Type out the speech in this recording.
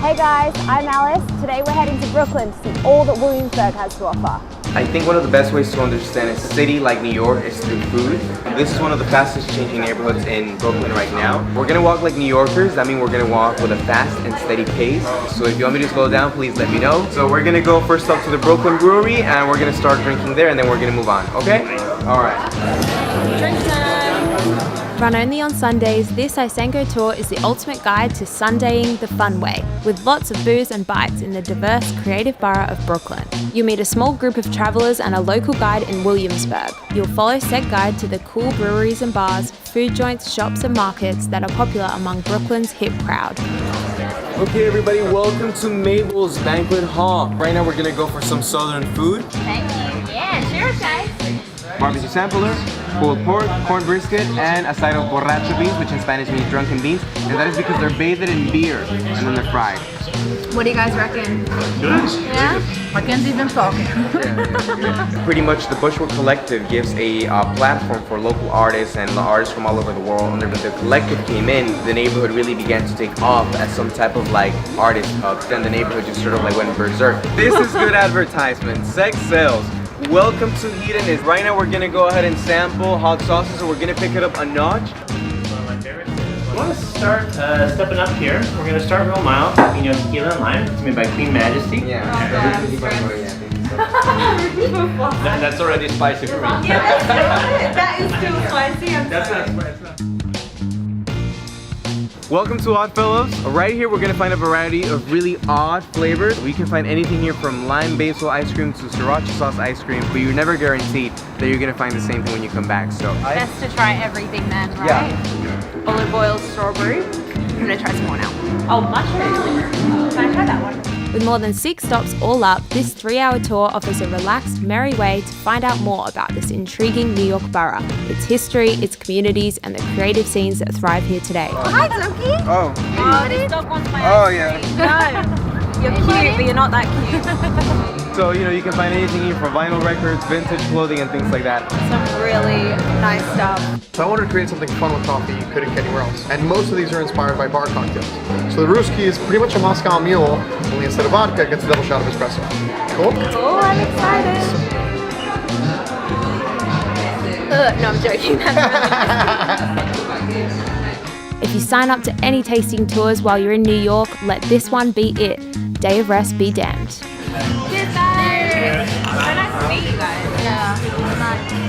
Hey guys, I'm Alice. Today we're heading to Brooklyn to see all that Williamsburg has to offer. I think one of the best ways to understand a city like New York is through food. This is one of the fastest changing neighborhoods in Brooklyn right now. We're gonna walk like New Yorkers. That means we're gonna walk with a fast and steady pace. So if you want me to slow down, please let me know. So we're gonna go first up to the Brooklyn Brewery and we're gonna start drinking there and then we're gonna move on, okay? All right. Drink time! Run only on Sundays, this Isengo tour is the ultimate guide to Sundaying the fun way, with lots of booze and bites in the diverse, creative borough of Brooklyn. You'll meet a small group of travellers and a local guide in Williamsburg. You'll follow said guide to the cool breweries and bars, food joints, shops and markets that are popular among Brooklyn's hip crowd. Okay everybody, welcome to Mabel's Banquet Hall. Right now we're gonna go for some southern food. Thank you. Yeah, cheers guys. Barbecue sampler, pulled pork, corned brisket, and a side of borracho beans, which in Spanish means drunken beans. And that is because they're bathed in beer and then they're fried. What do you guys reckon? Good. Yeah? I can't even talk. Pretty much the Bushwick Collective gives a platform for local artists and artists from all over the world. And when the collective came in, the neighborhood really began to take off as some type of like artist hub. Then the neighborhood just sort of like went berserk. This is good advertisement. Sex sells. Welcome to Hedonist. Right now we're gonna go ahead and sample hot sauces, so we're gonna pick it up a notch. I want to start stepping up here. We're going to start real mild. Pino tequila and lime. It's made by Queen Majesty. Yeah. That's already spicy for me. Yeah, that is still spicy. That's not spicy. Welcome to Oddfellows. Right here we're gonna find a variety of really odd flavors. We can find anything here from lime basil ice cream to sriracha sauce ice cream, but you're never guaranteed that you're gonna find the same thing when you come back. So Best to try everything then, right? Yeah. Olive oil, strawberry. I'm gonna try some more now. Oh, mushroom. Can I try that one? With more than 6 stops all up, this 3-hour tour offers a relaxed, merry way to find out more about this intriguing New York borough, its history, its communities, and the creative scenes that thrive here today. Hi, Zoki. Oh. Oh, this dog wants my Oh, ice yeah. cream. No. You're cute, but you're not that cute. So, you know, you can find anything here from vinyl records, vintage clothing, and things like that. Some really nice stuff. So I wanted to create something fun with coffee you couldn't get anywhere else. And most of these are inspired by bar cocktails. So the Ruski is pretty much a Moscow Mule, only instead of vodka, it gets a double shot of espresso. Cool? Oh, I'm excited. No, I'm joking. That's really If you sign up to any tasting tours while you're in New York, let this one be it. Day of rest be damned. Cheers, guys. So nice to meet you guys. Yeah, nice.